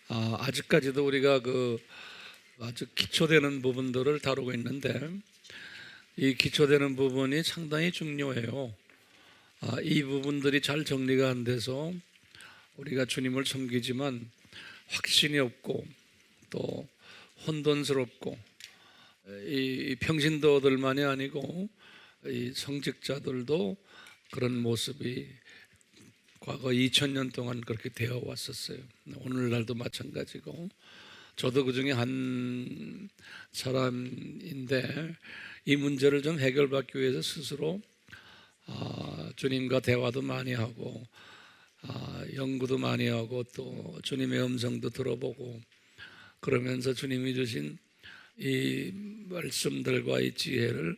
아직까지도 우리가 아주 기초되는 부분들을 다루고 있는데 이 기초되는 부분이 상당히 중요해요. 이 부분들이 잘 정리가 안 돼서 우리가 주님을 섬기지만 확신이 없고 또 혼돈스럽고 이 평신도들만이 아니고 이 성직자들도 그런 모습이 과거 2000년 동안 그렇게 되어 왔었어요. 오늘날도 마찬가지고 저도 그 중에 한 사람인데 이 문제를 좀 해결받기 위해서 스스로 주님과 대화도 많이 하고 연구도 많이 하고 또 주님의 음성도 들어보고 그러면서 주님이 주신 이 말씀들과 이 지혜를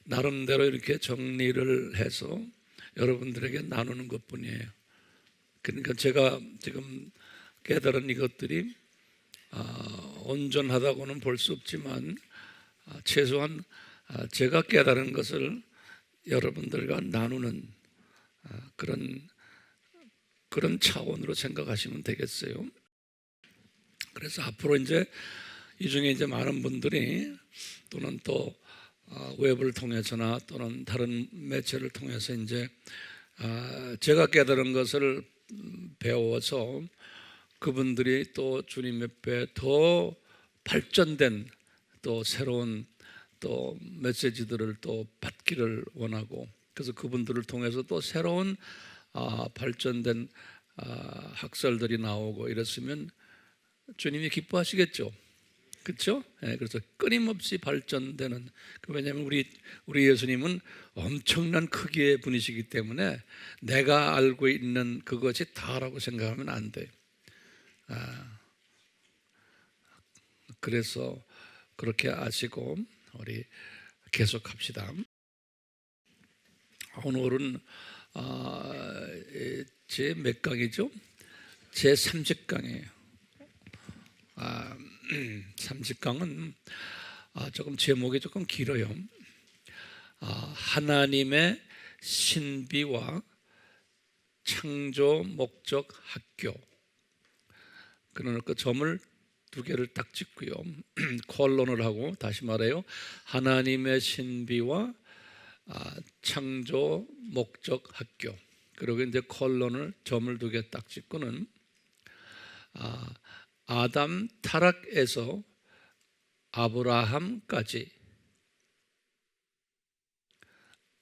나름대로 이렇게 정리를 해서 여러분들에게 나누는 것뿐이에요. 그러니까 제가 지금 깨달은 이것들이 온전하다고는 볼 수 없지만 최소한 제가 깨달은 것을 여러분들과 나누는 그런 차원으로 생각하시면 되겠어요. 그래서 앞으로 이제 이 중에 이제 많은 분들이 또는 또 웹을 통해서나 또는 다른 매체를 통해서 이제 제가 깨달은 것을 배워서 그분들이 또 주님 옆에 더 발전된 또 새로운 또 메시지들을 또 받기를 원하고 그래서 그분들을 통해서 또 새로운 발전된 학설들이 나오고 이랬으면 주님이 기뻐하시겠죠. 그렇죠? 그래서 끊임없이 발전되는 왜냐하면 우리 예수님은 엄청난 크기의 분이시기 때문에 내가 알고 있는 그것이 다라고 생각하면 안 돼요. 그래서 그렇게 아시고 우리 계속합시다. 오늘은 제 몇 강이죠? 제 30강이에요. 30강은 조금 제목이 조금 길어요. 하나님의 신비와 창조 목적 학교. 그러니까 점을 두 개를 딱 찍고요. 콜론을 하고 다시 말해요. 하나님의 신비와 창조 목적 학교. 그리고 이제 콜론을 점을 두 개 딱 찍고는 아담 타락에서 아브라함까지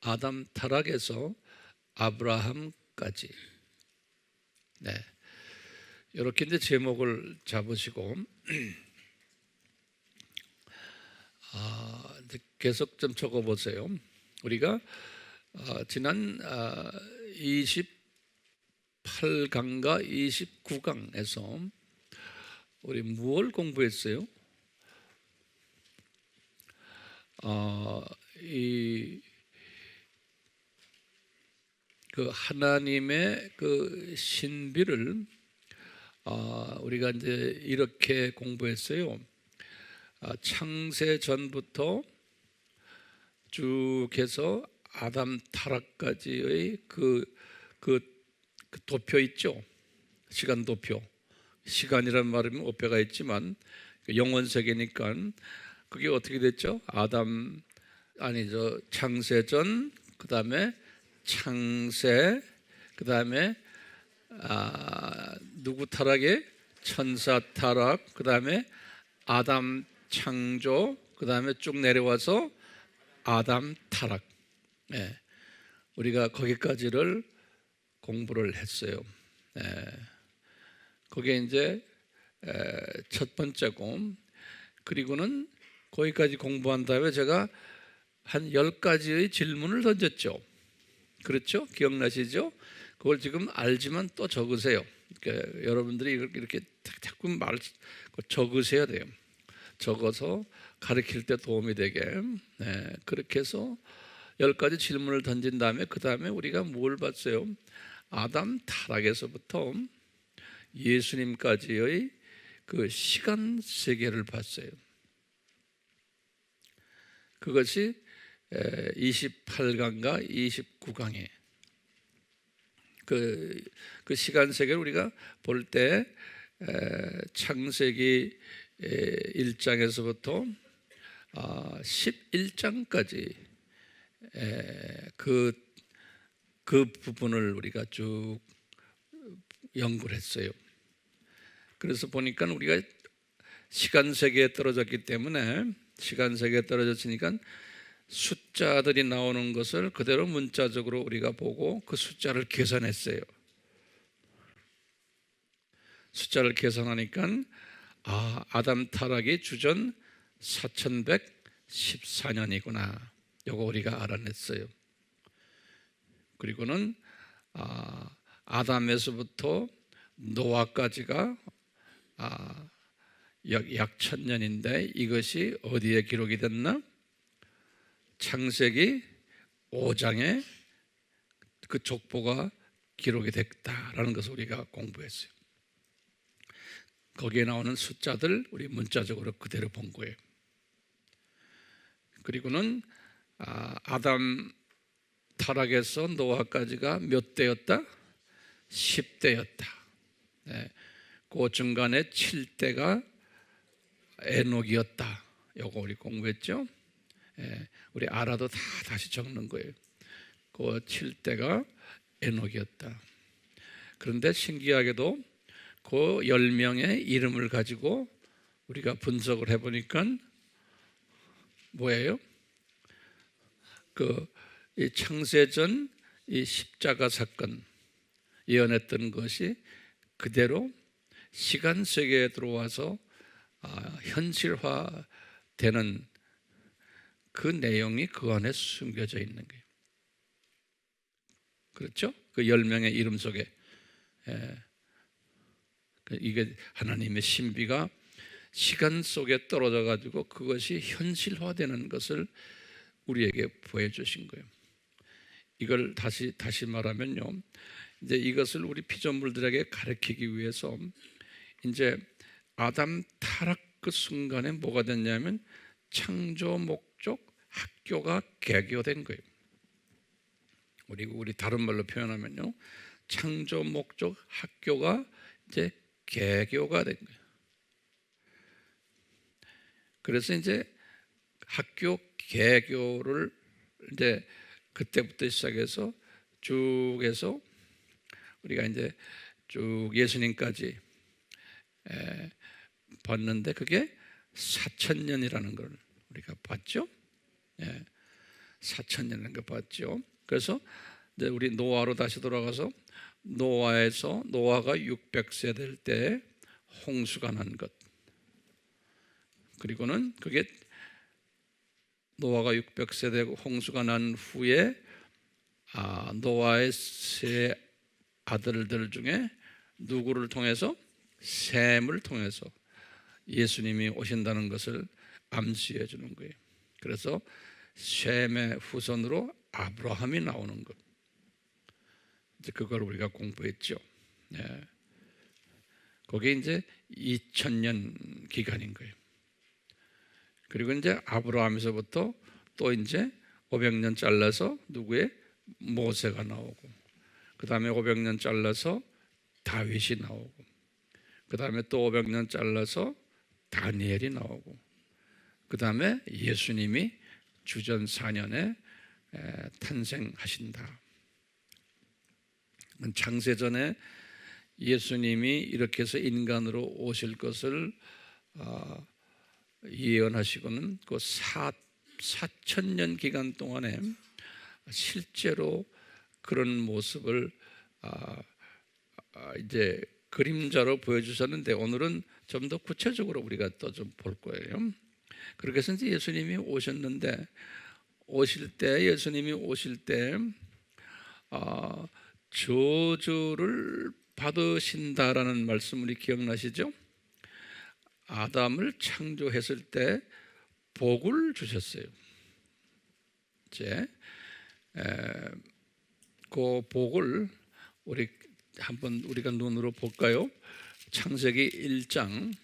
아담 타락에서 아브라함까지 네. 이렇게 이제 제목을 잡으시고 이제 계속 좀 적어보세요. 우리가 지난 28강과 29강에서 우리 무엇을 공부했어요? 그 하나님의 그 신비를 우리가 이제 이렇게 공부했어요. 창세 전부터 쭉 해서 아담 타락까지의 그 도표 있죠. 시간 도표. 시간이란 말이면 오표가 있지만 영원 세계니까 그게 어떻게 됐죠? 창세전, 그 다음에 창세, 그 다음에 누구 타락에? 천사 타락, 그 다음에 아담 창조, 그 다음에 쭉 내려와서 아담 타락. 네. 우리가 거기까지를 공부를 했어요. 네. 그게 이제 첫 번째고, 그리고는 거기까지 공부한 다음에 제가 한 10가지의 질문을 던졌죠. 그렇죠? 기억나시죠? 그걸 지금 알지만 또 적으세요. 그러니까 여러분들이 이렇게 자꾸 적으셔야 돼요. 적어서 가르칠 때 도움이 되게. 네, 그렇게 해서 10가지 질문을 던진 다음에 그 다음에 우리가 뭘 봤어요? 아담 타락에서부터 예수님까지의 그 시간 세계를 봤어요. 그것이 28강과 29강에 그 시간 세계를 우리가 볼 때 창세기 1장에서부터 11장까지 그 부분을 우리가 쭉 연구를 했어요. 그래서 보니까 우리가 시간 세계에 떨어졌기 때문에, 시간 세계에 떨어졌으니까 숫자들이 나오는 것을 그대로 문자적으로 우리가 보고 그 숫자를 계산했어요. 숫자를 계산하니까 아담 타락이 주전 4114년이구나. 이거 우리가 알아냈어요. 그리고는 아담에서부터 노아까지가 약 1000년인데 이것이 어디에 기록이 됐나? 창세기 5장에 그 족보가 기록이 됐다라는 것을 우리가 공부했어요. 거기에 나오는 숫자들 우리 문자적으로 그대로 본 거예요. 그리고는 아담 타락에서 노아까지가 몇 대였다? 10대였다. 그 중간에 7대가 에녹이었다. 요거 우리 공부했죠? 우리 알아도 다시 적는 거예요. 그 7대가 에녹이었다. 그런데 신기하게도 그 10명의 이름을 가지고 우리가 분석을 해보니까 뭐예요? 이 창세전 이 십자가 사건 예언했던 것이 그대로 시간 세계에 들어와서 현실화되는 그 내용이 그 안에 숨겨져 있는 거예요. 그렇죠? 그 10명의 이름 속에 이게 하나님의 신비가 시간 속에 떨어져 가지고 그것이 현실화되는 것을 우리에게 보여주신 거예요. 이걸 다시 말하면요, 이제 이것을 우리 피조물들에게 가르치기 위해서 이제 아담 타락 그 순간에 뭐가 됐냐면 창조 목적 학교가 개교된 거예요. 우리 다른 말로 표현하면요, 창조 목적 학교가 이제 개교가 된 거예요. 그래서 이제 학교 개교를 이제 그때부터 시작해서 쭉 해서 우리가 이제 쭉 예수님까지 봤는데 그게 4000년이라는 걸 우리가 봤죠. 4000년이라는 걸 봤죠. 그래서 이제 우리 노아로 다시 돌아가서 노아가 600세 될 때 홍수가 난 것. 그리고는 그게 노아가 600세 되고 홍수가 난 후에 노아의 세 아들들 중에 누구를 통해서? 셈을 통해서 예수님이 오신다는 것을 암시해 주는 거예요. 그래서 셈의 후손으로 아브라함이 나오는 것. 이제 그걸 우리가 공부했죠. 그게 이제 2000년 기간인 거예요. 그리고 이제 아브라함에서부터 또 이제 500년 잘라서 누구의? 모세가 나오고, 그 다음에 500년 잘라서 다윗이 나오고, 그 다음에 또 500년 잘라서 다니엘이 나오고, 그 다음에 예수님이 주전 4년에 탄생하신다. 창세전에 예수님이 이렇게 해서 인간으로 오실 것을 예언하시고는 그 4000년 기간 동안에 실제로 그런 모습을 이제 그림자로 보여주셨는데, 오늘은 좀 더 구체적으로 우리가 또 좀 볼 거예요. 그렇게 해서 이제 예수님이 오셨는데, 예수님이 오실 때 저주를 받으신다라는 말씀 우리 기억나시죠? 아담을 창조했을 때 복을 주셨어요. 이제 그 복을 한번 우리가 눈으로 볼까요? 창세기 1장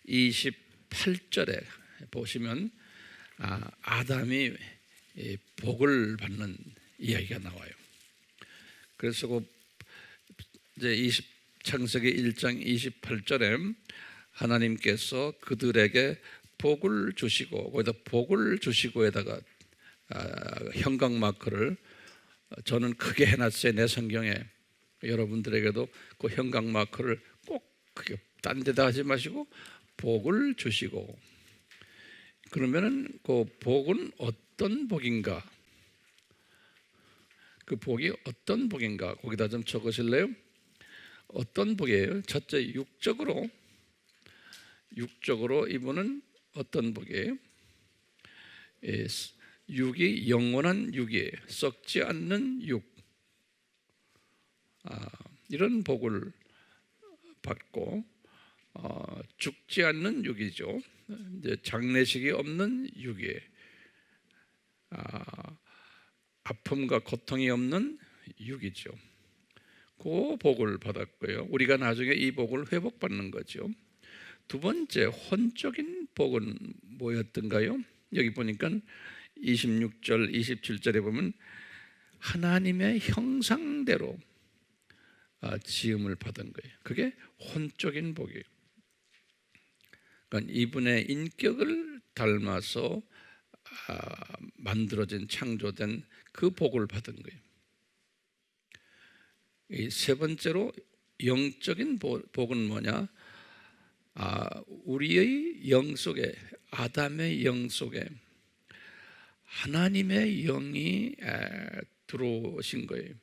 28절에 보시면 아담이 복을 받는 이야기가 나와요. 그래서 이제 창세기 1장 28절에 하나님께서 그들에게 복을 주시고, 거기다 복을 주시고에다가 형광 마크를 저는 크게 해놨어요. 내 성경에. 여러분들에게도 그 형광 마크를 꼭 크게, 딴 데다 하지 마시고 복을 주시고. 그러면은 그 복은 어떤 복인가? 그 복이 어떤 복인가? 거기다 좀 적으실래요? 어떤 복이에요? 첫째, 육적으로 이분은 어떤 복이에요? 육이 영원한 육이에요. 썩지 않는 육. 이런 복을 받고, 죽지 않는 육이죠. 이제 장례식이 없는 육이에요. 아픔과 고통이 없는 육이죠. 그 복을 받았고요. 우리가 나중에 이 복을 회복받는 거죠. 두 번째, 혼적인 복은 뭐였던가요? 여기 보니까 26절, 27절에 보면 하나님의 형상대로 지음을 받은 거예요. 그게 혼적인 복이에요. 그러니까 이분의 인격을 닮아서 만들어진, 창조된 그 복을 받은 거예요. 이 세 번째로 영적인 복은 뭐냐? 우리의 영 속에, 아담의 영 속에 하나님의 영이 들어오신 거예요.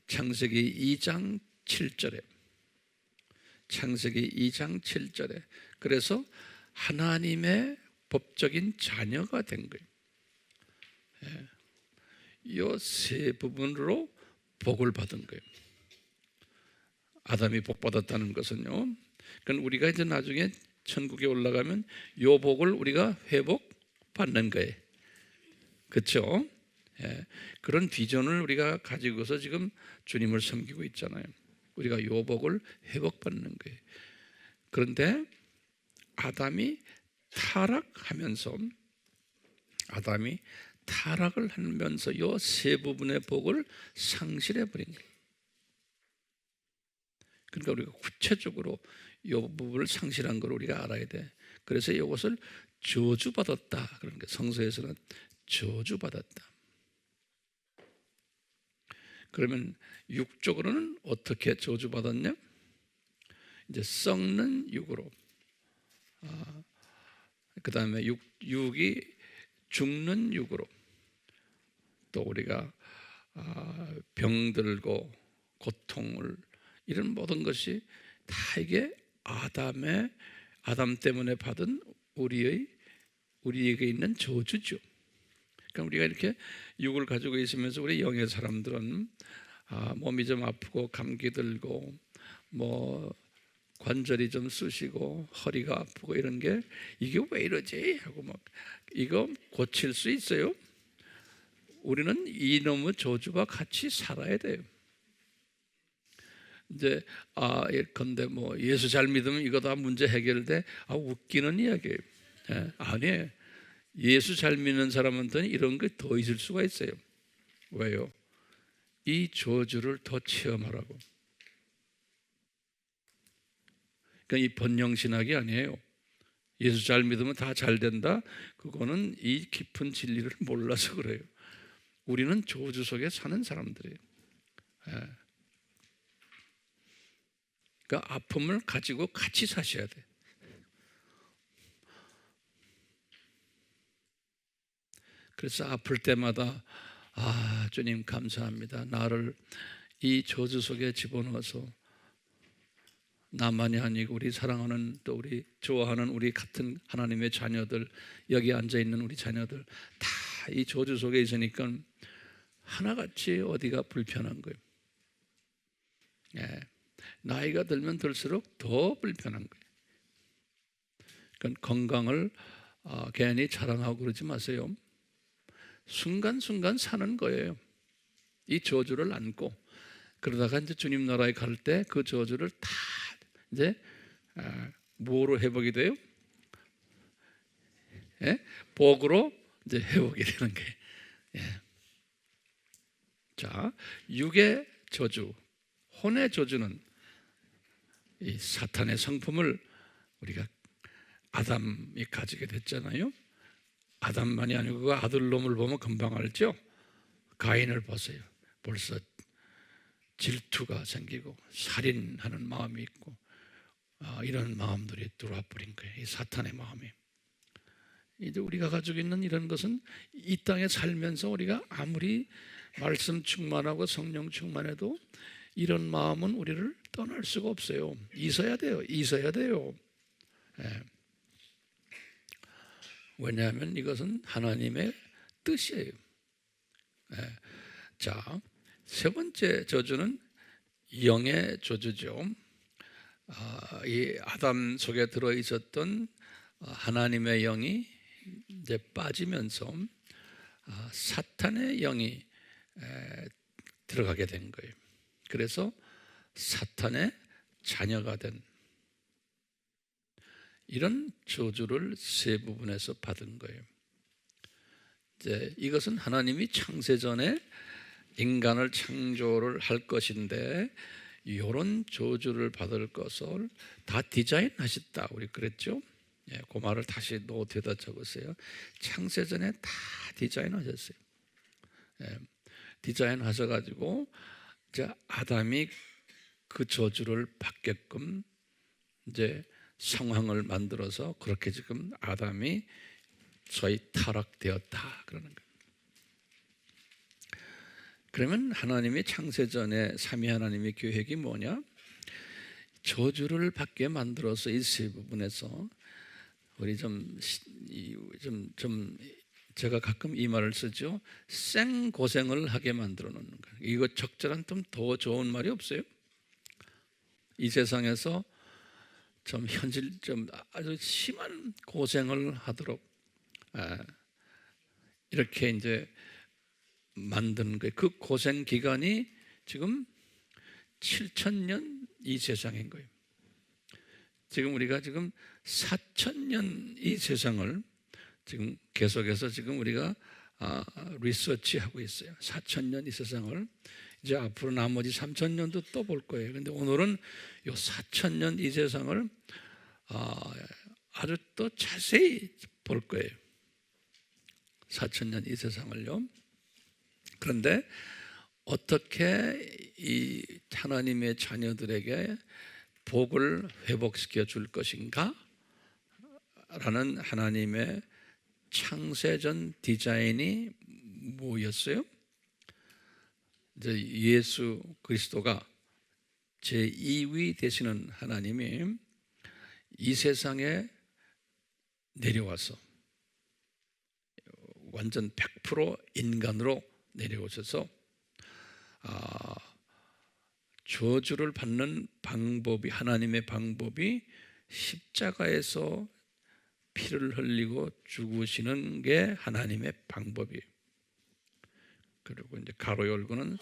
창세기 2장 7절에, 창세기 2장 7절에 그래서 하나님의 법적인 자녀가 된 거예요. 이 세 부분으로 복을 받은 거예요. 아담이 복 받았다는 것은요, 그건 우리가 이제 나중에 천국에 올라가면 이 복을 우리가 회복 받는 거예요. 그렇죠? 그런 비전을 우리가 가지고서 지금 주님을 섬기고 있잖아요. 우리가 이 복을 회복받는 거예요. 그런데 아담이 타락을 하면서 이 세 부분의 복을 상실해 버린 거예요. 그러니까 우리가 구체적으로 이 부분을 상실한 걸 우리가 알아야 돼. 그래서 이것을 저주받았다. 그런 게 성서에서는 저주받았다. 그러면 육적으로는 어떻게 저주받았냐? 이제 썩는 육으로. 그 다음에 육이 죽는 육으로. 또 우리가 병들고 고통을, 이런 모든 것이 다 이게 아담 때문에 받은 우리에게 있는 저주죠. 그러니까 우리가 이렇게 육을 가지고 있으면서 우리 영의 사람들은 몸이 좀 아프고 감기 들고 뭐 관절이 좀 쑤시고 허리가 아프고 이런 게 이게 왜 이러지 하고 막 이거 고칠 수 있어요? 우리는 이놈의 저주와 같이 살아야 돼요. 이제 예컨대 뭐 예수 잘 믿으면 이거 다 문제 해결돼. 웃기는 이야기예요. 아니에요. 예수 잘 믿는 사람한테는 이런 게 더 있을 수가 있어요. 왜요? 이 저주를 더 체험하라고. 그러니까 이 번영신학이 아니에요. 예수 잘 믿으면 다 잘 된다. 그거는 이 깊은 진리를 몰라서 그래요. 우리는 저주 속에 사는 사람들이에요. 그러니까 아픔을 가지고 같이 사셔야 돼. 그래서 아플 때마다 주님 감사합니다. 나를 이 저주 속에 집어넣어서 나만이 아니고 우리 사랑하는, 또 우리 좋아하는 우리 같은 하나님의 자녀들, 여기 앉아있는 우리 자녀들 다 이 저주 속에 있으니까 하나같이 어디가 불편한 거예요. 나이가 들면 들수록 더 불편한 거예요. 그러니까 건강을 괜히 자랑하고 그러지 마세요. 순간순간 사는 거예요. 이 저주를 안고 그러다가 이제 주님 나라에 갈 때 그 저주를 다 이제 뭐로 회복이 돼요? 복으로 이제 회복이 되는 거예요. 자, 육의 저주, 혼의 저주는 이 사탄의 성품을 우리가 아담이 가지게 됐잖아요. 아담만이 아니고 그 아들놈을 보면 금방 알죠. 가인을 보세요. 벌써 질투가 생기고 살인하는 마음이 있고 이런 마음들이 들어와 버린 거예요. 이 사탄의 마음이. 이제 우리가 가지고 있는 이런 것은 이 땅에 살면서 우리가 아무리 말씀 충만하고 성령 충만해도 이런 마음은 우리를 떠날 수가 없어요. 있어야 돼요. 있어야 돼요. 예. 왜냐하면 이것은 하나님의 뜻이에요. 예. 자, 세 번째 저주는 영의 저주죠. 이 아담 속에 들어 있었던 하나님의 영이 이제 빠지면서 사탄의 영이 들어가게 된 거예요. 그래서 사탄의 자녀가 된 이런 저주를 세 부분에서 받은 거예요. 이제 이것은 하나님이 창세전에 인간을 창조를 할 것인데 이런 저주를 받을 것을 다 디자인하셨다. 우리 그랬죠? 예, 그 말을 다시 노트에다 적으세요. 창세전에 다 디자인하셨어요. 예, 디자인하셔가지고 이제 아담이 그 저주를 받게끔 이제 상황을 만들어서 그렇게 지금 아담이 소위 타락되었다 그러는 거예요. 그러면 하나님이 창세전에 삼위 하나님의 계획이 뭐냐? 저주를 받게 만들어서 이 세 부분에서 우리 제가 가끔 이 말을 쓰죠. 생고생을 하게 만들어 놓는 거예요. 이거 적절한 좀 더 좋은 말이 없어요? 이 세상에서 좀 아주 심한 고생을 하도록 이렇게 이제 만든 거예요. 그 고생 기간이 지금 7,000년 이 세상인 거예요. 지금 우리가 지금 4,000년 이 세상을 지금 계속해서 지금 우리가 리서치하고 있어요. 4,000년 이 세상을 이제 앞으로 나머지 3,000년도 또 볼 거예요. 그런데 오늘은 이 4,000년 이 세상을 아주 또 자세히 볼 거예요. 4,000년 이 세상을요. 그런데 어떻게 이 하나님의 자녀들에게 복을 회복시켜 줄 것인가? 라는 하나님의 창세전 디자인이 뭐였어요? 이제 예수 그리스도가 제2위 되시는 하나님이 이 세상에 내려와서 완전 100% 인간으로 내려오셔서 저주를 받는 방법이 하나님의 방법이 십자가에서 피를 흘리고 죽으시는 게 하나님의 방법이에요. 그리고 이제 가로 열고는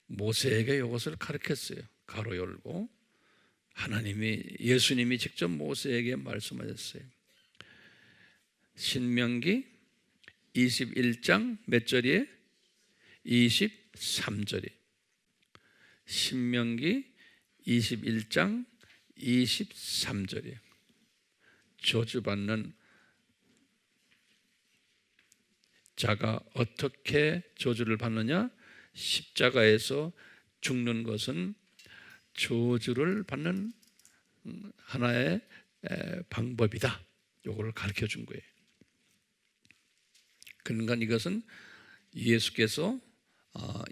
모세에게 이것을 가르쳤어요. 가로 열고 예수님이 직접 모세에게 말씀하셨어요. 신명기 21장 몇 절이에요? 23절이. 신명기 21장 23절이에요. 저주받는 자가 어떻게 저주를 받느냐? 십자가에서 죽는 것은 저주를 받는 하나의 방법이다. 이걸 가르쳐 준 거예요. 그러니까 이것은 예수께서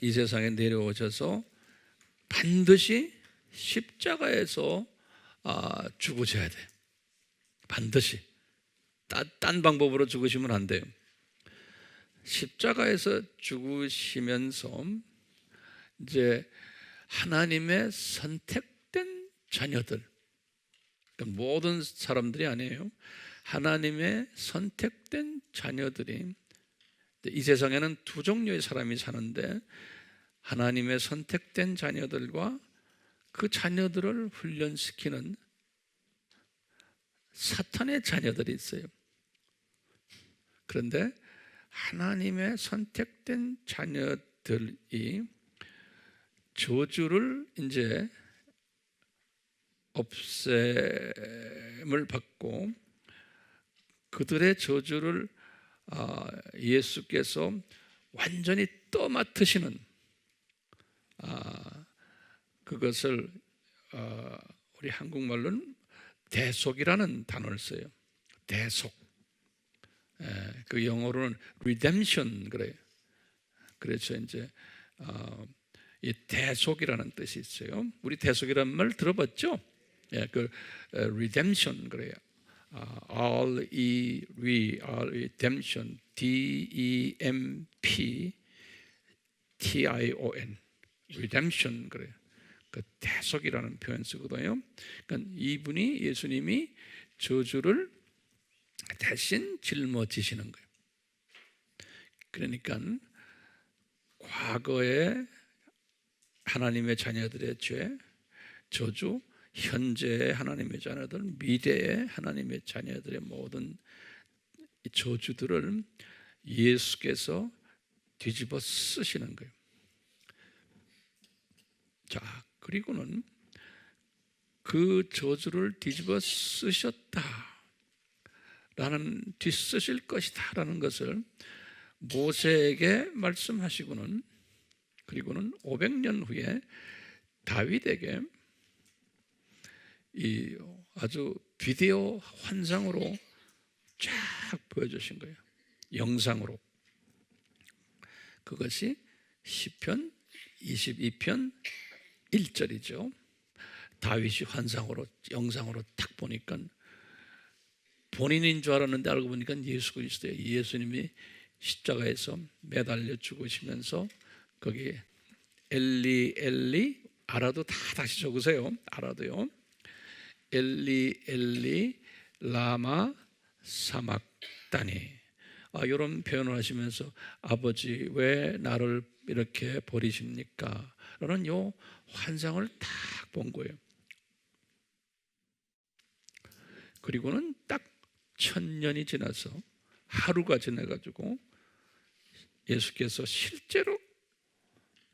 이 세상에 내려오셔서 반드시 십자가에서 죽으셔야 돼요. 반드시. 딴 방법으로 죽으시면 안 돼요. 십자가에서 죽으시면서 이제 하나님의 선택된 자녀들, 그러니까 모든 사람들이 아니에요. 하나님의 선택된 자녀들이 이 세상에는 두 종류의 사람이 사는데 하나님의 선택된 자녀들과 그 자녀들을 훈련시키는 사탄의 자녀들이 있어요. 그런데 하나님의 선택된 자녀들이 저주를 이제 없앰을 받고 그들의 저주를 예수께서 완전히 떠맡으시는 그것을 우리 한국말로는 대속이라는 단어를 써요. 대속. 그 영어로는 redemption 그래요. 그래서 이제 이 대속이라는 뜻이 있어요. 우리 대속이라는 말 들어봤죠? 그 redemption 그래요. redemption, D-E-M-P-T-I-O-N, redemption 그래요. 그 대속이라는 표현 쓰거든요. 그러니까 이분이 예수님이 저주를 대신 짊어지시는 거예요. 그러니까 과거에 하나님의 자녀들의 죄, 저주, 현재의 하나님의 자녀들, 미래의 하나님의 자녀들의 모든 저주들을 예수께서 뒤집어 쓰시는 거예요. 자, 그리고는 그 저주를 뒤집어 쓰셨다라는, 뒤쓰실 것이다라는 것을 모세에게 말씀하시고는, 그리고는 500년 후에 다윗에게 이 아주 비디오 환상으로 쫙 보여주신 거예요. 영상으로. 그것이 시편 22편 1절이죠. 다윗이 환상으로, 영상으로 딱 보니까 본인인 줄 알았는데 알고 보니까 예수 그리스도예요. 예수님이 십자가에서 매달려 죽으시면서 거기 엘리 엘리, 알아도 다 다시 적으세요. 알아도요. 엘리 엘리 라마 사막다니, 이런 표현을 하시면서 아버지 왜 나를 이렇게 버리십니까? 라는 요 환상을 딱 본 거예요. 그리고는 딱 1000년이 지나서 하루가 지나가지고 예수께서 실제로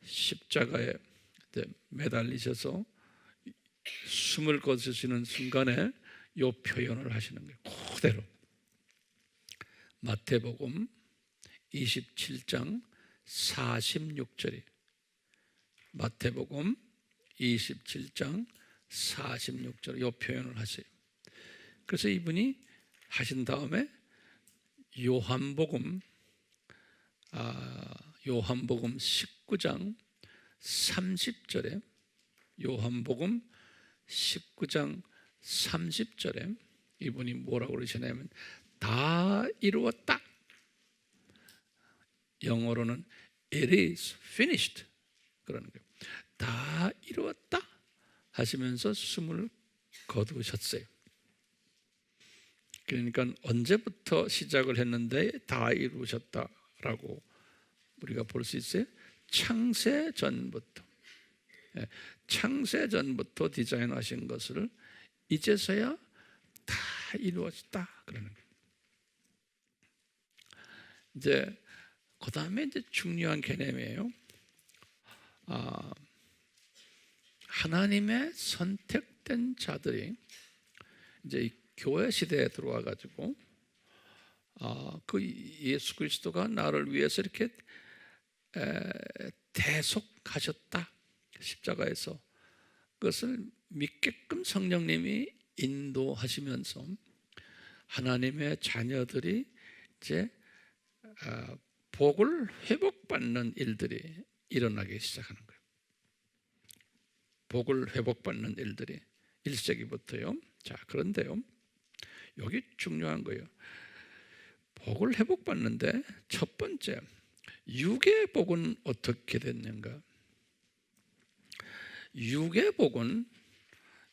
십자가에 매달리셔서 숨을 거두시는 순간에 이 표현을 하시는 거예요. 그대로. 마태복음 27장 46절이, 마태복음 27장 46절 이 표현을 하세요. 그래서 이분이 하신 다음에 요한복음 19장 30절에, 요한복음 19장 30절에 이분이 뭐라고 그러시냐면 다 이루었다. 영어로는 it is finished 그러는 거예요. 다 이루었다 하시면서 숨을 거두셨어요. 그러니까 언제부터 시작을 했는데 다 이루셨다라고 우리가 볼 수 있어요? 창세 전부터. 창세 전부터 디자인하신 것을 이제서야 다 이루었다 그러는 거예요. 이제 그 다음에 이제 중요한 개념이에요. 하나님의 선택된 자들이 이제 이 교회 시대에 들어와 가지고 그 예수 그리스도가 나를 위해서 이렇게 대속하셨다, 십자가에서. 그것을 믿게끔 성령님이 인도하시면서 하나님의 자녀들이 이제 복을 회복받는 일들이 일어나기 시작하는 거예요. 복을 회복받는 일들이 1세기부터요. 자, 그런데요, 여기 중요한 거예요. 복을 회복받는데 첫 번째, 육의 복은 어떻게 됐는가? 육의 복은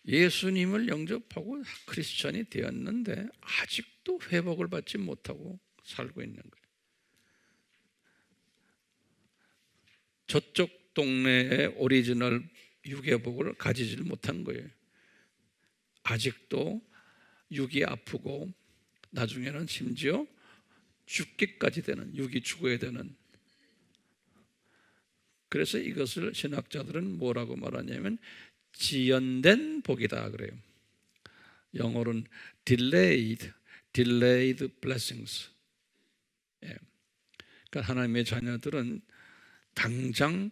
예수님을 영접하고 크리스천이 되었는데 아직도 회복을 받지 못하고 살고 있는 거예요. 저쪽 동네의 오리지널 육의 복을 가지질 못한 거예요. 아직도 육이 아프고 나중에는 심지어 죽기까지 되는, 육이 죽어야 되는 그래서 이것을 신학자들은 뭐라고 말하냐면 지연된 복이다 그래요. 영어로는 delayed blessings. 예. 그러니까 하나님의 자녀들은 당장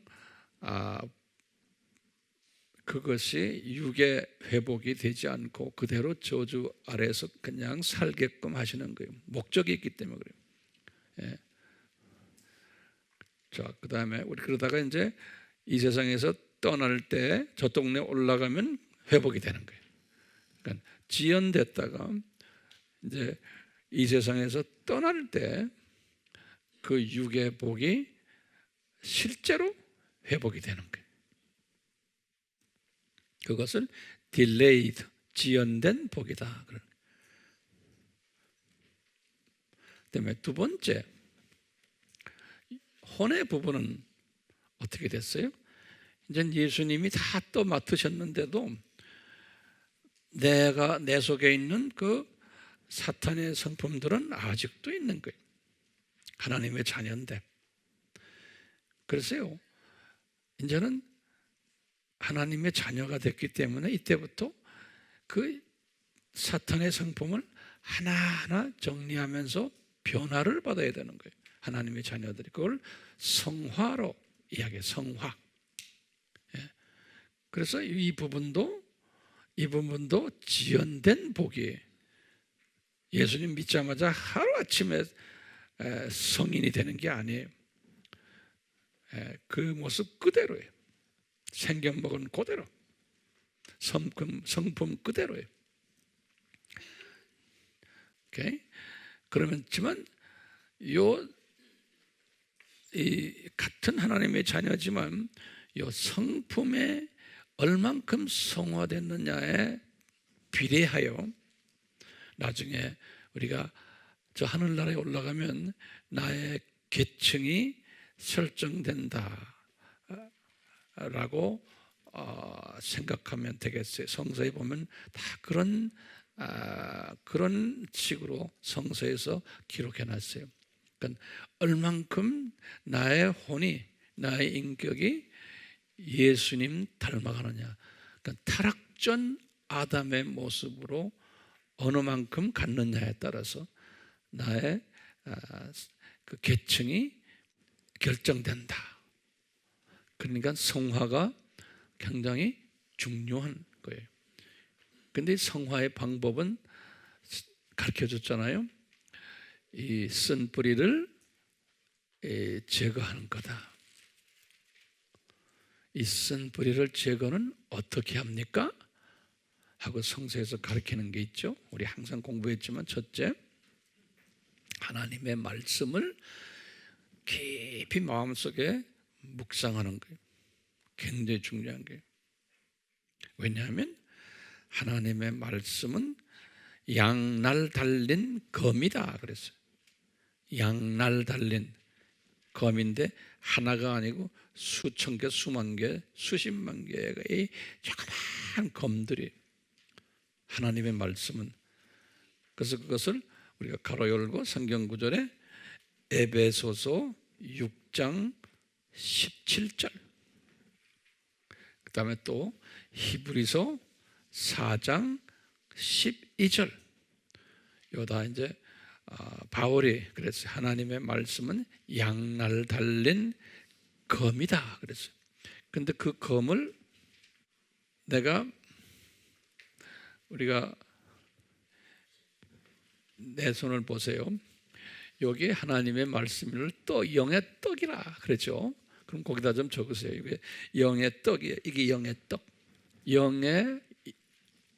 그것이 육의 회복이 되지 않고 그대로 저주 아래에서 그냥 살게끔 하시는 거예요. 목적이 있기 때문에 그래요. 예. 자, 그 다음에 우리 그러다가 이제 이 세상에서 떠날 때 저 동네 올라가면 회복이 되는 거예요. 그러니까 지연됐다가 이제 이 세상에서 떠날 때 그 육의 복이 실제로 회복이 되는 거예요. 그것을 delayed, 지연된 복이다. 그다음에 두 번째, 혼의 부분은 어떻게 됐어요? 이제 예수님이 다 또 맡으셨는데도 내 속에 있는 그 사탄의 성품들은 아직도 있는 거예요. 하나님의 자녀인데. 그래서요, 이제는 하나님의 자녀가 됐기 때문에 이때부터 그 사탄의 성품을 하나하나 정리하면서 변화를 받아야 되는 거예요. 하나님의 자녀들이 그걸 성화로 이야기해요. 성화. 예. 그래서 이 부분도 지연된 복이에요. 예수님 믿자마자 하루아침에 성인이 되는 게 아니에요. 그 모습 그대로예요. 생겨먹은 그대로, 성품 그대로예요. 오케이? 그러면지만 이 같은 하나님의 자녀지만 요 성품에 얼만큼 성화됐느냐에 비례하여 나중에 우리가 저 하늘나라에 올라가면 나의 계층이 설정된다라고 생각하면 되겠어요. 성서에 보면 다 그런 식으로 성서에서 기록해놨어요. 그러니까 얼만큼 나의 혼이, 나의 인격이 예수님 닮아가느냐. 그러니까 타락전 아담의 모습으로 어느 만큼 갖느냐에 따라서 나의 그 계층이 결정된다. 그러니까 성화가 굉장히 중요한 거예요. 그런데 성화의 방법은 가르쳐줬잖아요. 이 쓴 뿌리를 제거하는 거다. 이 쓴 뿌리를 제거는 어떻게 합니까? 하고 성서에서 가르치는 게 있죠. 우리 항상 공부했지만 첫째, 하나님의 말씀을 깊이 마음속에 묵상하는 거예요. 굉장히 중요한 거예요. 왜냐하면 하나님의 말씀은 양날 달린 검이다 그랬어요. 양날 달린 검인데 하나가 아니고 수천 개, 수만 개, 수십만 개의 조그마한 검들이 하나님의 말씀은. 그래서 그것을 우리가 가로 열고 성경 구절에 에베소서 6장 17절, 그 다음에 또 히브리서 4장 12절, 요다 이제 바울이 그랬어요. 하나님의 말씀은 양날 달린 검이다 그랬어요. 근데 그 검을 우리가 내 손을 보세요. 여기 하나님의 말씀을 또 영의 떡이라 그랬죠. 그럼 거기다 좀 적으세요. 이게 영의 떡이에요. 이게 영의 떡, 영의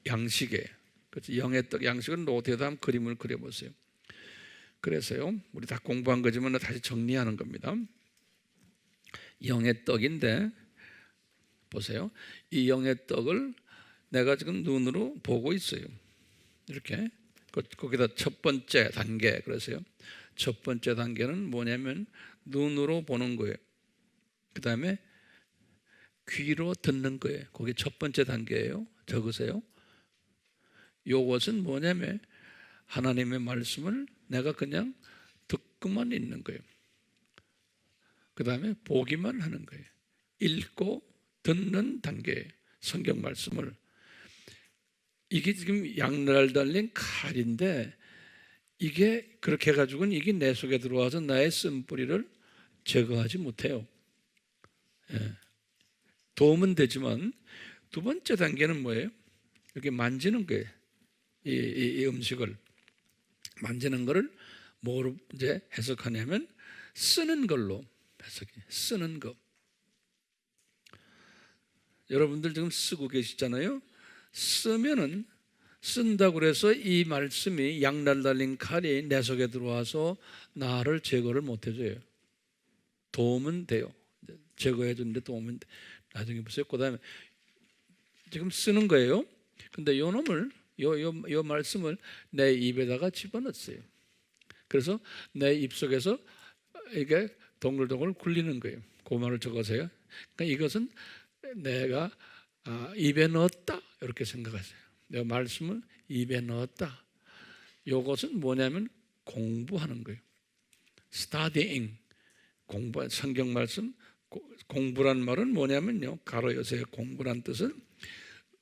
양식이에요. 그렇죠? 영의 떡 양식은 노트에다 한번 그림을 그려보세요. 그래서요, 우리 다 공부한 거지만 다시 정리하는 겁니다. 영의 떡인데 보세요. 이 영의 떡을 내가 지금 눈으로 보고 있어요. 이렇게. 거기다 첫 번째 단계, 그래서요, 첫 번째 단계는 뭐냐면 눈으로 보는 거예요. 그 다음에 귀로 듣는 거예요. 그게 첫 번째 단계예요. 적으세요. 요것은 뭐냐면 하나님의 말씀을 내가 그냥 듣고만 있는 거예요. 그 다음에 보기만 하는 거예요. 읽고 듣는 단계 성경 말씀을. 이게 지금 양날 달린 칼인데 이게 그렇게 해가지고는 이게 내 속에 들어와서 나의 쓴뿌리를 제거하지 못해요. 예. 도움은 되지만 두 번째 단계는 뭐예요? 이렇게 만지는 거예요. 이 음식을 만지는 거를 뭐로 이제 해석하냐면 쓰는 걸로 해석해. 쓰는 거. 여러분들 지금 쓰고 계시잖아요. 쓰면은 쓴다고 그래서 이 말씀이 양날 달린 칼이 내 속에 들어와서 나를 제거를 못 해줘요. 도움은 돼요. 제거해 주는데 도움은 돼. 나중에 보세요. 그 다음에 지금 쓰는 거예요. 근데 요 놈을 요 말씀을 내 입에다가 집어넣었어요. 그래서 내 입속에서 이게 동글동글 굴리는 거예요. 그 말을 적으세요. 그러니까 이것은 내가 입에 넣었다 이렇게 생각하세요. 내 말씀을 입에 넣었다. 이것은 뭐냐면 공부하는 거예요. studying, 공부. 성경 말씀 공부란 말은 뭐냐면요, 가로 여세요. 공부란 뜻은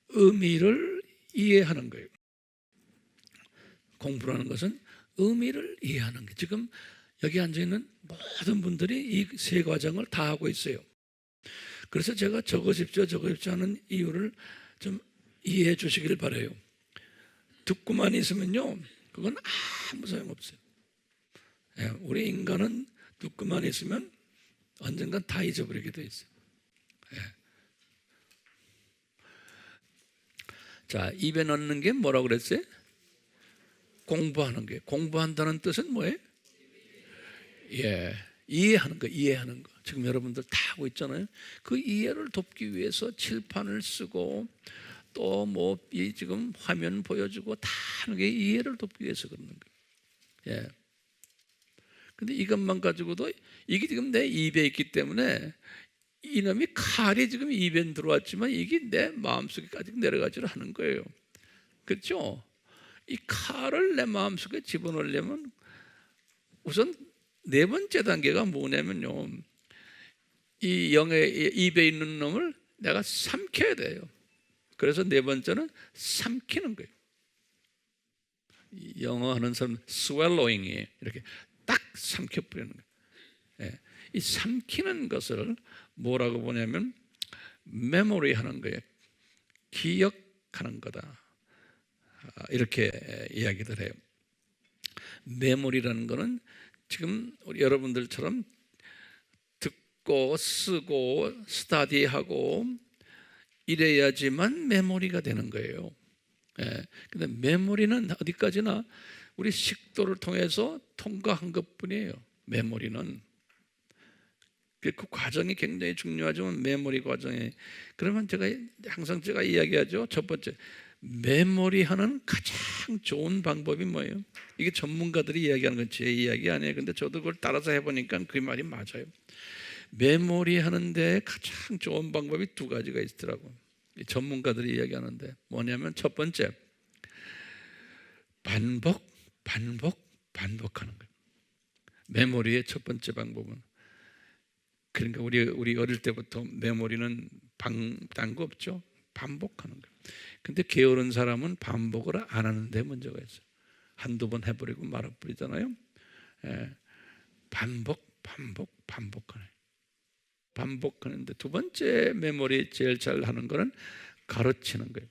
의미를 이해하는 거예요. 공부라는 것은 의미를 이해하는 거예요. 지금 여기 앉아있는 모든 분들이 이 세 과정을 다 하고 있어요. 그래서 제가 적으십시오 하는 이유를 좀 이해해 주시길 바라요. 듣고만 있으면요, 그건 아무 소용없어요. 우리 인간은 듣고만 있으면 언젠간 다 잊어버리게 돼 있어요. 자, 입에 넣는 게 뭐라고 그랬어요? 공부하는 게. 공부한다는 뜻은 뭐예요? 이해하는 거, 이해하는 거. 지금 여러분들 다 하고 있잖아요. 그 이해를 돕기 위해서 칠판을 쓰고 또 뭐 지금 화면 보여주고 다 하는 게 이해를 돕기 위해서 그러는 거예요. 근데 이것만 가지고도 이게 지금 내 입에 있기 때문에 이놈이 칼이 지금 입에 들어왔지만 이게 내 마음속에까지 내려가지를 하는 거예요. 그렇죠? 이 칼을 내 마음속에 집어넣으려면 우선 네 번째 단계가 뭐냐면요, 이 영의 입에 있는 놈을 내가 삼켜야 돼요. 그래서 네 번째는 삼키는 거예요. 영어 하는 사람 swallowing이에요. 이렇게 딱 삼켜버리는 거예요. 이 삼키는 것을 뭐라고 보냐면 메모리 하는 거예요. 기억하는 거다. 이렇게 이야기들 해요. 메모리라는 거는 지금 우리 여러분들처럼 듣고 쓰고 스터디하고 이래야지만 메모리가 되는 거예요. 근데 메모리는 어디까지나 우리 식도를 통해서 통과한 것뿐이에요. 메모리는 그 과정이 굉장히 중요하지만 메모리 과정이, 그러면 항상 제가 이야기하죠. 첫 번째, 메모리하는 가장 좋은 방법이 뭐예요? 이게 전문가들이 이야기하는 건 제 이야기 아니에요. 근데 저도 그걸 따라서 해보니까 그 말이 맞아요. 메모리하는데 가장 좋은 방법이 두 가지가 있더라고. 전문가들이 이야기하는데 뭐냐면 첫 번째, 반복하는 거예요. 메모리의 첫 번째 방법은, 그러니까 우리 어릴 때부터 메모리는 딴 거 없죠. 반복하는 거예요. 근데 게으른 사람은 반복을 안 하는데 문제가 있어요. 한두 번 해버리고 말아버리잖아요. 반복하네. 반복하는데 두 번째 메모리 제일 잘 하는 거는 가르치는 거예요.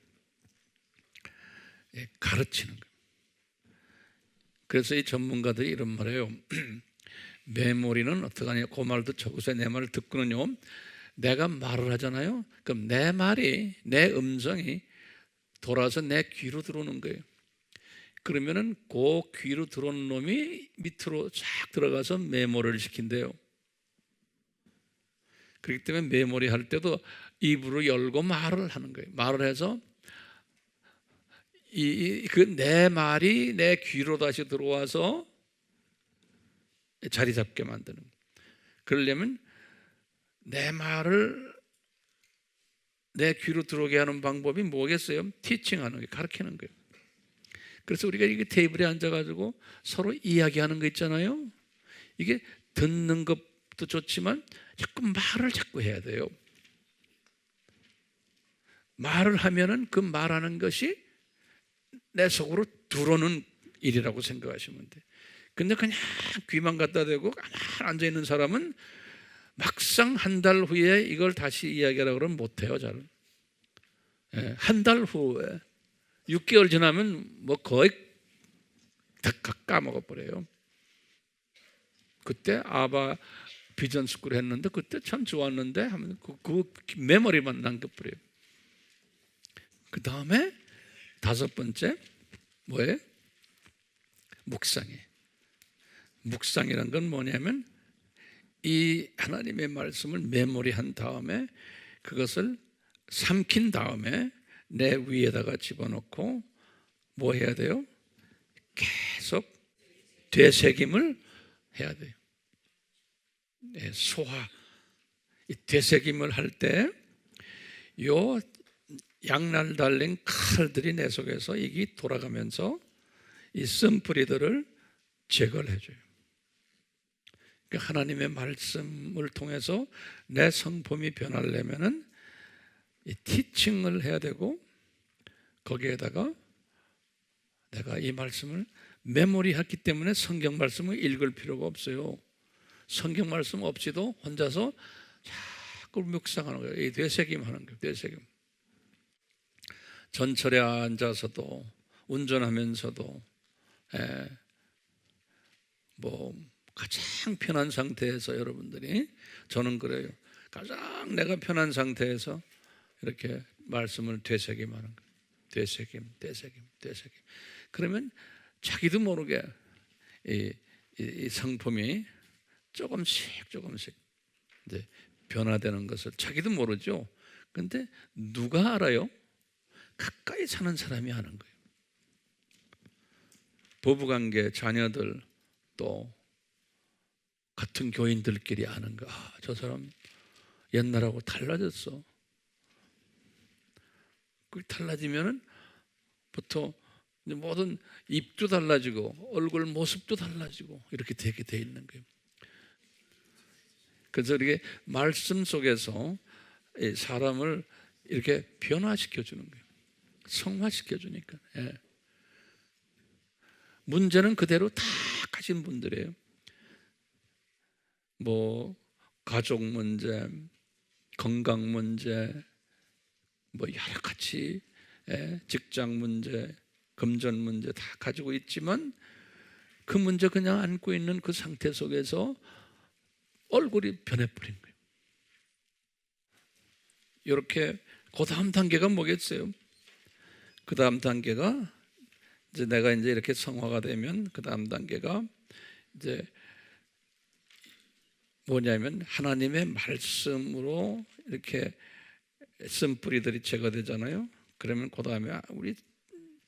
가르치는 거예요. 그래서 이 전문가들이 이런 말을 해요. 메모리는 어떻게 하냐, 그 말도 적으세요. 내 말을 듣고는요, 내가 말을 하잖아요. 그럼 내 말이, 내 음성이 돌아서 내 귀로 들어오는 거예요. 그러면은 그 귀로 들어오는 놈이 밑으로 쫙 들어가서 메모리를 시킨대요. 그렇기 때문에 메모리 할 때도 입으로 열고 말을 하는 거예요. 말을 해서 내 말이 내 귀로 다시 들어와서 자리 잡게 만드는 거예요. 그러려면 내 말을 내 귀로 들어오게 하는 방법이 뭐겠어요? 티칭하는 거예요. 가르치는 거예요. 그래서 우리가 이게 테이블에 앉아가지고 서로 이야기하는 거 있잖아요. 이게 듣는 것도 좋지만 자꾸 말을 자꾸 해야 돼요. 말을 하면은 그 말하는 것이 내 속으로 들어오는 일이라고 생각하시면 돼. 근데 그냥 귀만 갖다 대고 가만히 앉아 있는 사람은 막상 한 달 후에 이걸 다시 이야기하라 그러면 못해요, 잘. 예, 한 달 후에 6개월 지나면 뭐 거의 다 까먹어 버려요. 그때 아바 비전 스쿨 했는데 그때 참 좋았는데 하면 그 메모리만 남겨버려요. 그 다음에 5번째 뭐예요? 묵상이에요. 묵상이란 건 뭐냐면 이 하나님의 말씀을 메모리한 다음에 그것을 삼킨 다음에 내 위에다가 집어넣고 뭐 해야 돼요? 계속 되새김을 해야 돼요. 소화. 이 되새김을 할 때 요 양날 달린 칼들이 내 속에서 이게 돌아가면서 이 쓴뿌리들을 제거를 해줘요. 그러니까 하나님의 말씀을 통해서 내 성품이 변하려면은 이 티칭을 해야 되고 거기에다가 내가 이 말씀을 메모리했기 때문에 성경 말씀을 읽을 필요가 없어요. 성경 말씀 없이도 혼자서 자꾸 묵상하는 거예요. 이 되새김하는 거예요. 되새김. 전철에 앉아서도 운전하면서도 뭐 가장 편한 상태에서 여러분들이 저는 그래요. 가장 내가 편한 상태에서 이렇게 말씀을 되새김하는 거예요. 되새김. 그러면 자기도 모르게 이 성품이 조금씩 이제 변화되는 것을 자기도 모르죠. 근데 누가 알아요? 가까이 사는 사람이 아는 거예요. 부부관계, 자녀들 또 같은 교인들끼리 아는 거. 저 사람 옛날하고 달라졌어. 그 달라지면은 부터 모든 입도 달라지고 얼굴 모습도 달라지고 이렇게 되게 돼 있는 거예요. 그래서 이렇게 말씀 속에서 사람을 이렇게 변화시켜 주는 거예요. 성화시켜 주니까. 문제는 그대로 다 가진 분들이에요. 뭐 가족 문제, 건강 문제, 뭐 여러 가지 직장 문제, 금전 문제 다 가지고 있지만 그 문제 그냥 안고 있는 그 상태 속에서 얼굴이 변해버린 거예요. 이렇게 그 다음 단계가 뭐겠어요? 그 다음 단계가 이제 내가 이제 이렇게 성화가 되면 그 다음 단계가 이제 뭐냐면 하나님의 말씀으로 이렇게 쓴뿌리들이 제거되잖아요. 그러면 그 다음에 우리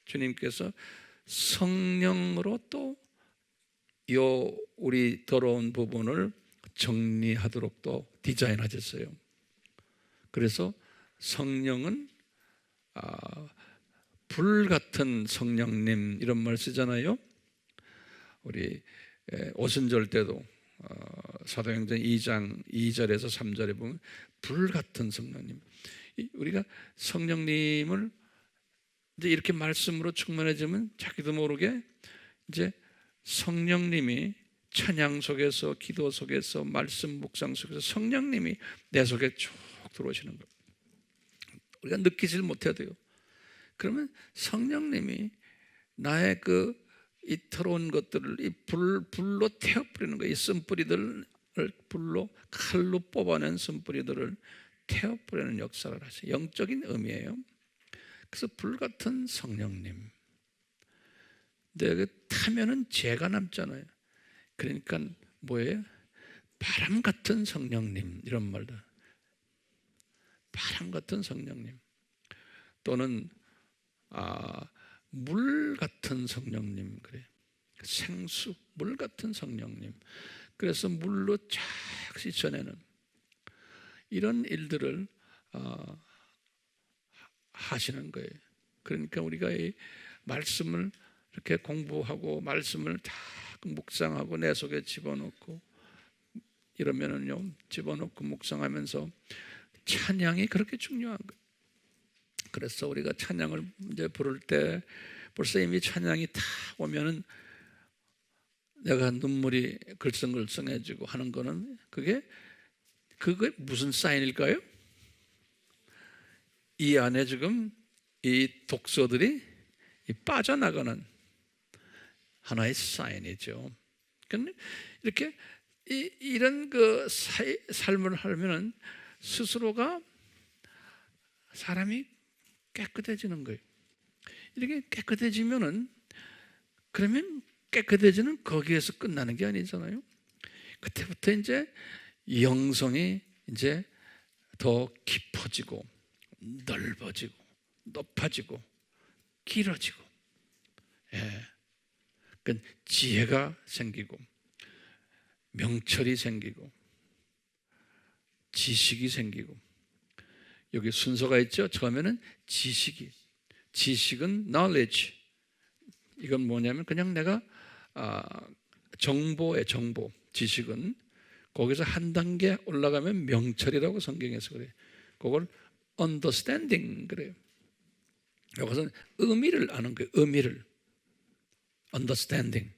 주님께서 성령으로 또 요 우리 더러운 부분을 정리하도록 또 디자인하셨어요. 그래서 성령은 불 같은 성령님 이런 말 쓰잖아요. 우리 오순절 때도 사도행전 2장 2절에서 3절에 보면 불 같은 성령님. 우리가 성령님을 이제 이렇게 말씀으로 충만해지면 자기도 모르게 이제 성령님이 찬양 속에서 기도 속에서 말씀 묵상 속에서 성령님이 내 속에 쭉 들어오시는 거예요. 우리가 느끼질 못해도요. 그러면 성령님이 나의 이 더러운 것들을 이 불로 태워버리는 거예요. 이 쓴뿌리들을 불로 칼로 뽑아낸 쓴뿌리들을 태워버리는 역사를 하세요. 영적인 의미예요. 그래서 불 같은 성령님. 근데 타면은 죄가 남잖아요. 그러니까 뭐예요? 바람 같은 성령님 이런 말도. 바람 같은 성령님 또는 물 같은 성령님 그래. 생수 물 같은 성령님. 그래서 물로 쫙 씻어내는 이런 일들을 하시는 거예요. 그러니까 우리가 이 말씀을 이렇게 공부하고 말씀을 다 묵상하고 내 속에 집어넣고 이러면은요 집어넣고 묵상하면서 찬양이 그렇게 중요한 거예요. 그래서 우리가 찬양을 이제 부를 때 벌써 이미 찬양이 다 오면은 내가 눈물이 글썽글썽해지고 하는 거는 그게 무슨 사인일까요? 이 안에 지금 이 독소들이 빠져나가는 하나의 사인이죠. 그런데 이렇게 이런 그 삶을 하면은 스스로가 사람이 깨끗해지는 거예요. 이렇게 깨끗해지면은 그러면 깨끗해지는 거기에서 끝나는 게 아니잖아요. 그때부터 이제 영성이 이제 더 깊어지고 넓어지고 높아지고 길어지고, 예. 그러니까 지혜가 생기고 명철이 생기고 지식이 생기고, 여기 순서가 있죠. 처음에는 지식은 knowledge. 이건 뭐냐면 그냥 내가 정보. 지식은 거기서 한 단계 올라가면 명철이라고 성경에서 그래요. 그걸 understanding 그래요. 여기서는 의미를 아는 거예요. 의미를 understanding.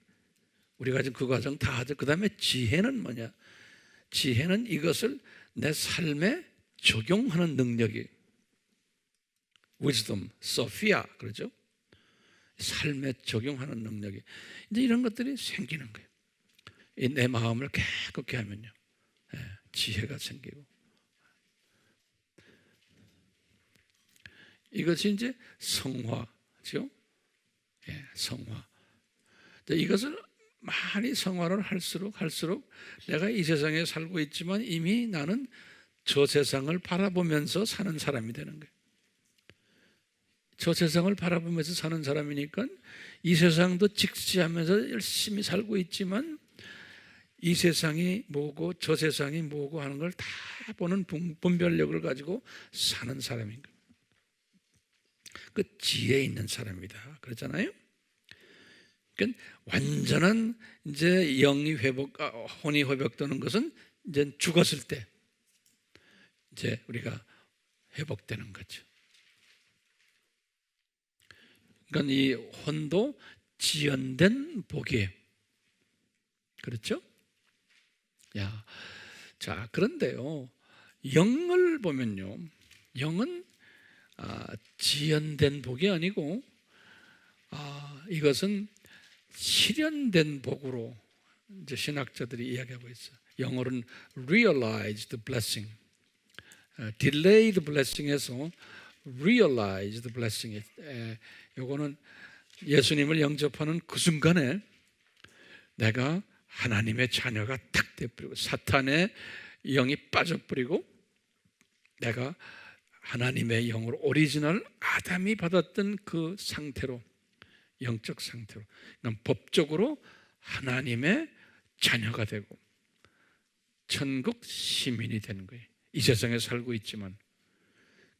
우리가 지금 그 과정 다 하죠. 그 다음에 지혜는 뭐냐? 지혜는 이것을 내 삶에 적용하는 능력이 wisdom, sophia 그러죠. 삶에 적용하는 능력이 이제 이런 것들이 생기는 거예요. 내 마음을 깨끗게 하면요, 지혜가 생기고, 이것이 이제 성화죠. 성화. 이것을 많이 성화를 할수록 내가 이 세상에 살고 있지만 이미 나는 저 세상을 바라보면서 사는 사람이 되는 거예요. 저 세상을 바라보면서 사는 사람이니까 이 세상도 직시하면서 열심히 살고 있지만 이 세상이 뭐고 저 세상이 뭐고 하는 걸 다 보는 분별력을 가지고 사는 사람인 거예요. 그 지혜 있는 사람이다 그렇잖아요. 그러니까 완전한 이제 영이 혼이 회복되는 것은 이제 죽었을 때 이제 우리가 회복되는 거죠. 그러니까 이 혼도 지연된 복이에요. 그렇죠? 자, 그런데요, 영을 보면요, 영은 지연된 복이 아니고 이것은 실현된 복으로 이제 신학자들이 이야기하고 있어요. 영어로는 realized blessing, delayed blessing에서 realized blessing. 요거는 예수님을 영접하는 그 순간에 내가 하나님의 자녀가 탁 돼버리고 사탄의 영이 빠져버리고 내가 하나님의 영으로 오리지널 아담이 받았던 그 상태로, 영적 상태로, 그러니까 법적으로 하나님의 자녀가 되고 천국 시민이 되는 거예요. 이 세상에 살고 있지만,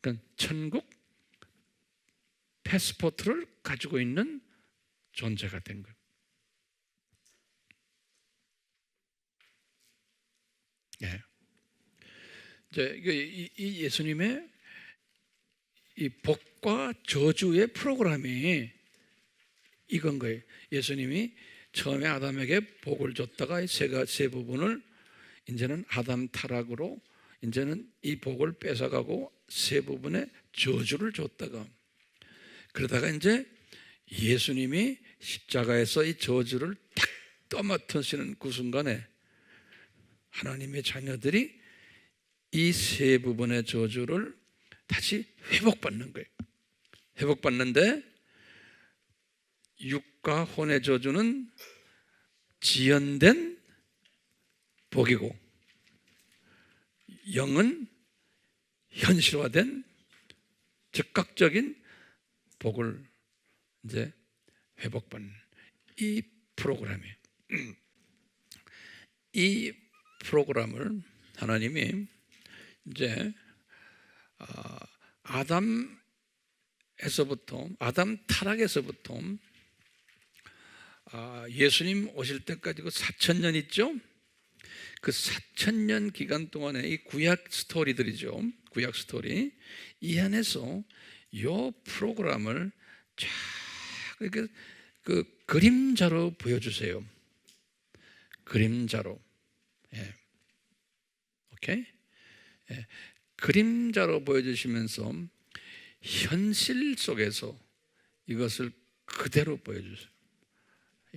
그러니까 천국 패스포트를 가지고 있는 존재가 된 거예요. 이제 이 예수님의 이 복과 저주의 프로그램이 이건 거예요. 예수님이 처음에 아담에게 복을 줬다가 세 부분을 이제는 아담 타락으로 이제는 이 복을 뺏어가고 세 부분의 저주를 줬다가, 그러다가 이제 예수님이 십자가에서 이 저주를 탁 떠맡으시는 그 순간에 하나님의 자녀들이 이 세 부분의 저주를 다시 회복받는 거예요. 회복받는데 육과 혼의 저주는 지연된 복이고 영은 현실화된 즉각적인 복을 이제 회복받는 이 프로그램이에요. 이 프로그램을 하나님이 이제 아담 타락에서부터 예수님 오실 때까지 그 4,000년 있죠? 그 4,000년 기간 동안에 이 구약 스토리들이죠. 구약 스토리. 이 안에서 요 프로그램을 쫙 이렇게 그 그림자로 보여주세요. 그림자로. 예. 오케이? 예. 그림자로 보여주시면서 현실 속에서 이것을 그대로 보여주세요.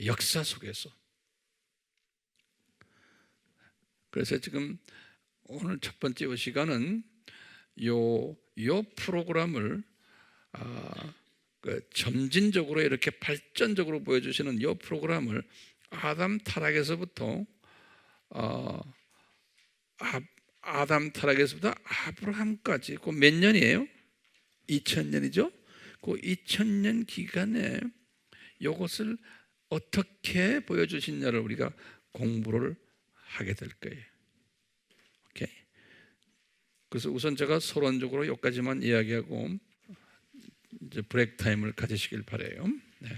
역사 속에서. 그래서 지금 오늘 첫 번째 시간은 요 프로그램을 점진적으로 이렇게 발전적으로 보여주시는 요 프로그램을 아담 타락에서부터 아담 타락에서부터 아브라함까지 그 몇 년이에요? 2000년이죠? 그 2000년 기간에 이것을 어떻게 보여주시냐를 우리가 공부를 하게 될 거예요. 오케이? 그래서 우선 제가 서론적으로 여기까지만 이야기하고 이제 브레이크 타임을 가지시길 바라요. 네.